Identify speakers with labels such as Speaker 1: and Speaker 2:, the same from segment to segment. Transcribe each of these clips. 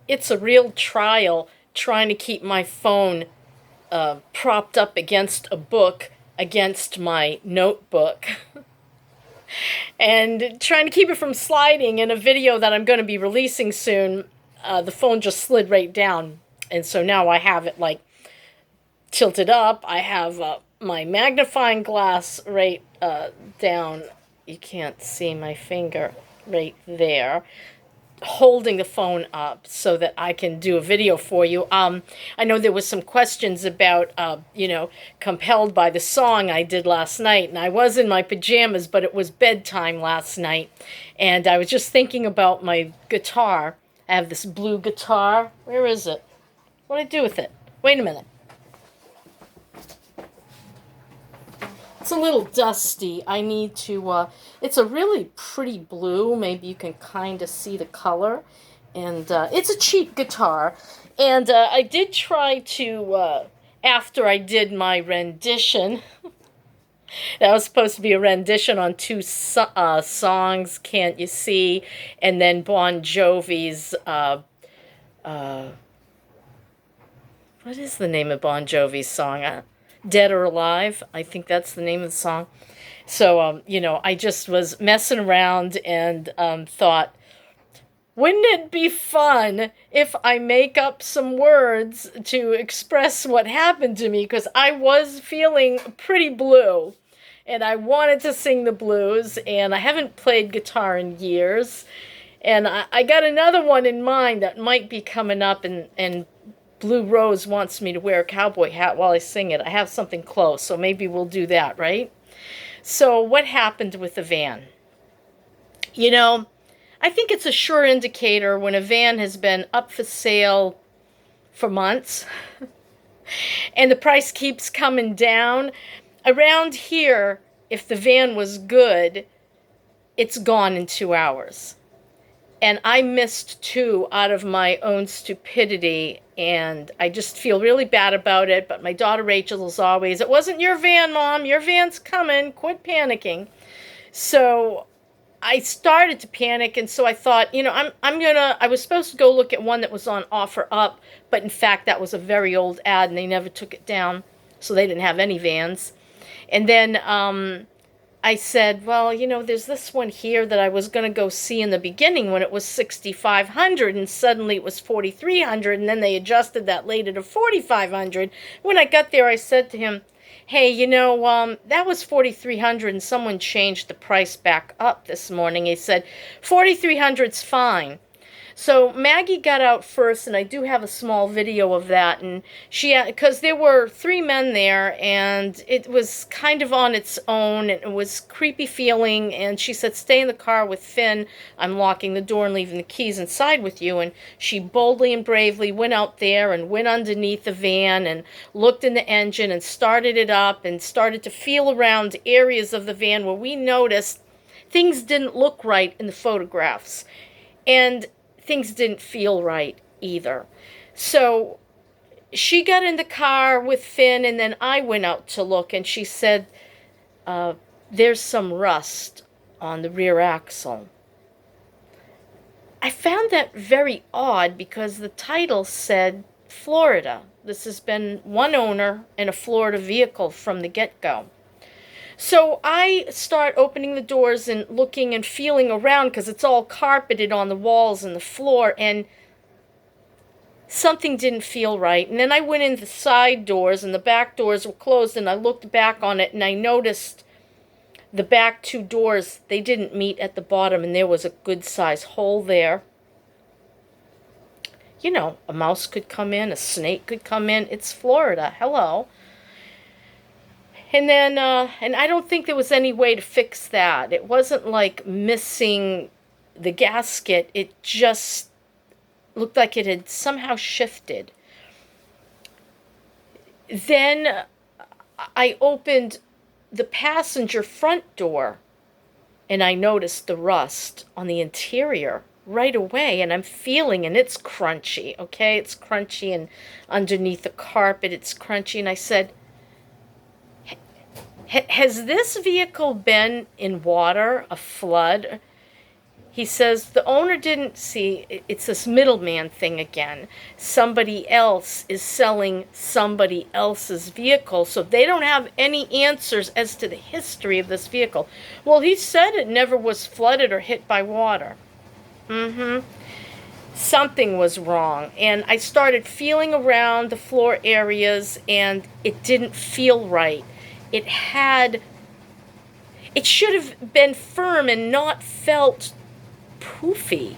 Speaker 1: it's a real trial trying to keep my phone propped up against a book, against my notebook, and trying to keep it from sliding. In a video that I'm going to be releasing soon, the phone just slid right down. And so now I have it like tilted up. I have my magnifying glass right down. You can't see my finger right there, holding the phone up so that I can do a video for you. I know there was some questions about, compelled by the song I did last night, and I was in my pajamas, but it was bedtime last night, and I was just thinking about my guitar. I have this blue guitar. Where is it? What did I do with it? Wait a minute. It's a little dusty. I need to, it's a really pretty blue. Maybe you can kind of see the color. And it's a cheap guitar. And I did try to, after I did my rendition, that was supposed to be a rendition on two songs, Can't You See? And then Bon Jovi's, what is the name of Bon Jovi's song? Dead or Alive. I think that's the name of the song. So, I just was messing around and thought, wouldn't it be fun if I make up some words to express what happened to me? Because I was feeling pretty blue and I wanted to sing the blues, and I haven't played guitar in years. And I got another one in mind that might be coming up, and Blue Rose wants me to wear a cowboy hat while I sing it. I have something close, so maybe we'll do that, right? So, what happened with the van? I think it's a sure indicator when a van has been up for sale for months and the price keeps coming down. Around here, if the van was good, it's gone in 2 hours. And I missed two out of my own stupidity, and I just feel really bad about it. But my daughter Rachel is always, it wasn't your van, Mom. Your van's coming. Quit panicking. So I started to panic, and so I thought, I was supposed to go look at one that was on Offer Up, but in fact that was a very old ad, and they never took it down, so they didn't have any vans. And then I said, well, there's this one here that I was going to go see in the beginning when it was 6,500, and suddenly it was 4,300, and then they adjusted that later to 4,500. When I got there, I said to him, hey, that was 4,300, and someone changed the price back up this morning. He said, 4,300's fine. So Maggie got out first, and I do have a small video of that. And because there were three men there, and it was kind of on its own, and it was creepy feeling. And she said, stay in the car with Finn. I'm locking the door and leaving the keys inside with you. And she boldly and bravely went out there and went underneath the van and looked in the engine and started it up and started to feel around areas of the van where we noticed things didn't look right in the photographs. And things didn't feel right either. So she got in the car with Finn, and then I went out to look, and she said, there's some rust on the rear axle. I found that very odd because the title said Florida. This has been one owner in a Florida vehicle from the get-go. So I start opening the doors and looking and feeling around because it's all carpeted on the walls and the floor, and something didn't feel right. And then I went in the side doors, and the back doors were closed, and I looked back on it, and I noticed the back two doors, they didn't meet at the bottom, and there was a good-sized hole there. A mouse could come in, a snake could come in. It's Florida. Hello. And then, and I don't think there was any way to fix that. It wasn't like missing the gasket. It just looked like it had somehow shifted. Then I opened the passenger front door, and I noticed the rust on the interior right away, and I'm feeling, and it's crunchy, okay? It's crunchy, and underneath the carpet, it's crunchy, and I said, has this vehicle been in water, a flood? He says the owner didn't see, it's this middleman thing again. Somebody else is selling somebody else's vehicle, so they don't have any answers as to the history of this vehicle. Well, he said it never was flooded or hit by water. Something was wrong. And I started feeling around the floor areas, and it didn't feel right. It should have been firm and not felt poofy,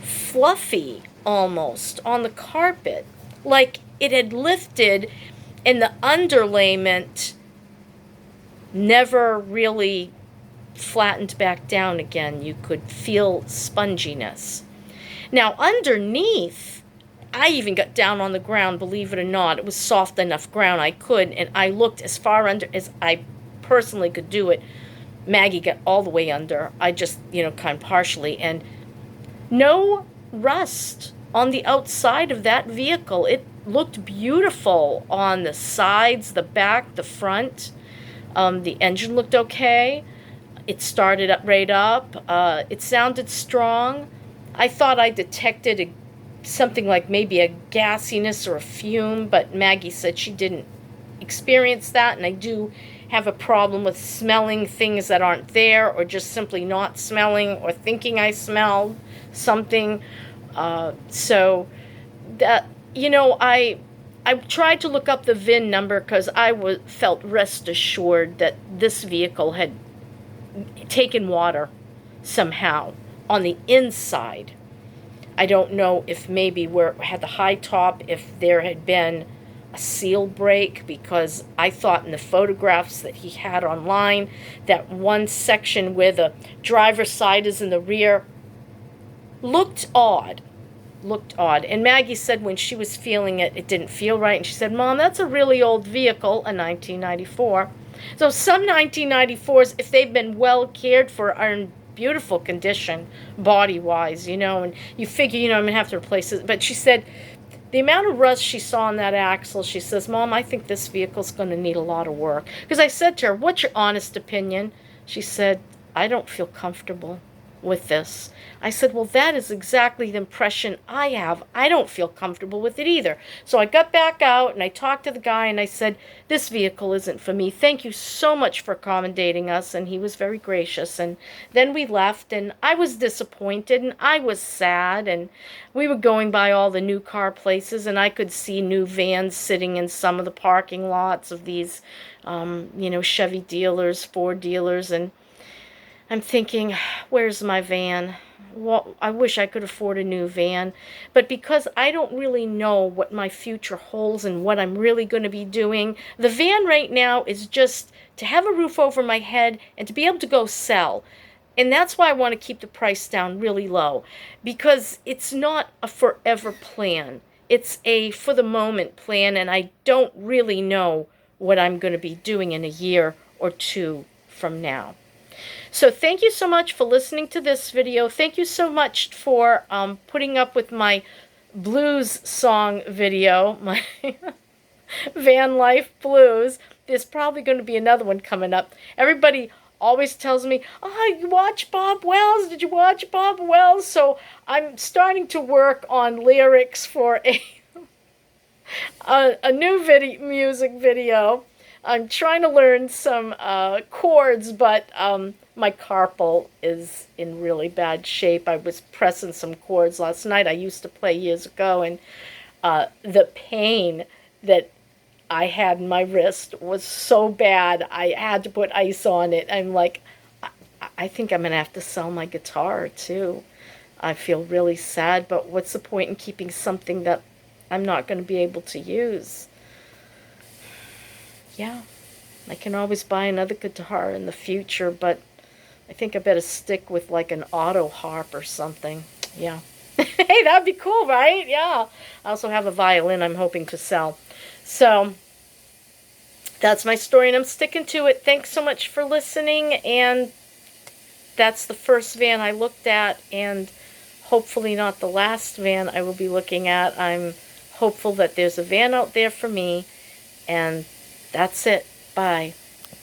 Speaker 1: fluffy almost on the carpet, like it had lifted and the underlayment never really flattened back down again. You could feel sponginess. Now underneath, I even got down on the ground, believe it or not. It was soft enough ground I could, and I looked as far under as I personally could do it. Maggie got all the way under. I just, kind of partially. And no rust on the outside of that vehicle. It looked beautiful on the sides, the back, the front. The engine looked okay. It started up right up. It sounded strong. I thought I detected something like maybe a gassiness or a fume, but Maggie said she didn't experience that, and I do have a problem with smelling things that aren't there, or just simply not smelling, or thinking I smelled something. So that, I tried to look up the VIN number because I felt rest assured that this vehicle had taken water somehow on the inside. I don't know if maybe where it had the high top, if there had been a seal break, because I thought in the photographs that he had online, that one section where the driver's side is in the rear looked odd. And Maggie said when she was feeling it, it didn't feel right. And she said, Mom, that's a really old vehicle, a 1994. So some 1994s, if they've been well cared for, are in beautiful condition body-wise, and you figure, I'm going to have to replace it. But she said the amount of rust she saw on that axle, she says, Mom, I think this vehicle's going to need a lot of work. Because I said to her, what's your honest opinion? She said, I don't feel comfortable with this. I said, well, that is exactly the impression I have. I don't feel comfortable with it either. So I got back out and I talked to the guy and I said, this vehicle isn't for me. Thank you so much for accommodating us. And he was very gracious. And then we left, and I was disappointed and I was sad. And we were going by all the new car places, and I could see new vans sitting in some of the parking lots of these, Chevy dealers, Ford dealers. And I'm thinking, where's my van? Well, I wish I could afford a new van. But because I don't really know what my future holds and what I'm really going to be doing, the van right now is just to have a roof over my head and to be able to go sell. And that's why I want to keep the price down really low, because it's not a forever plan. It's a for the moment plan, and I don't really know what I'm going to be doing in a year or two from now. So thank you so much for listening to this video. Thank you so much for putting up with my blues song video, my van life blues. There's probably going to be another one coming up. Everybody always tells me, oh, you watch Bob Wells? Did you watch Bob Wells? So I'm starting to work on lyrics for a new music video. I'm trying to learn some chords, but my carpal is in really bad shape. I was pressing some chords last night I used to play years ago, and the pain that I had in my wrist was so bad I had to put ice on it. I'm like, I think I'm going to have to sell my guitar too. I feel really sad, but what's the point in keeping something that I'm not going to be able to use? Yeah, I can always buy another guitar in the future, but I think I better stick with like an auto harp or something. Yeah. Hey, that'd be cool, right? Yeah. I also have a violin I'm hoping to sell. So that's my story, and I'm sticking to it. Thanks so much for listening, and that's the first van I looked at, and hopefully not the last van I will be looking at. I'm hopeful that there's a van out there for me, and that's it. Bye.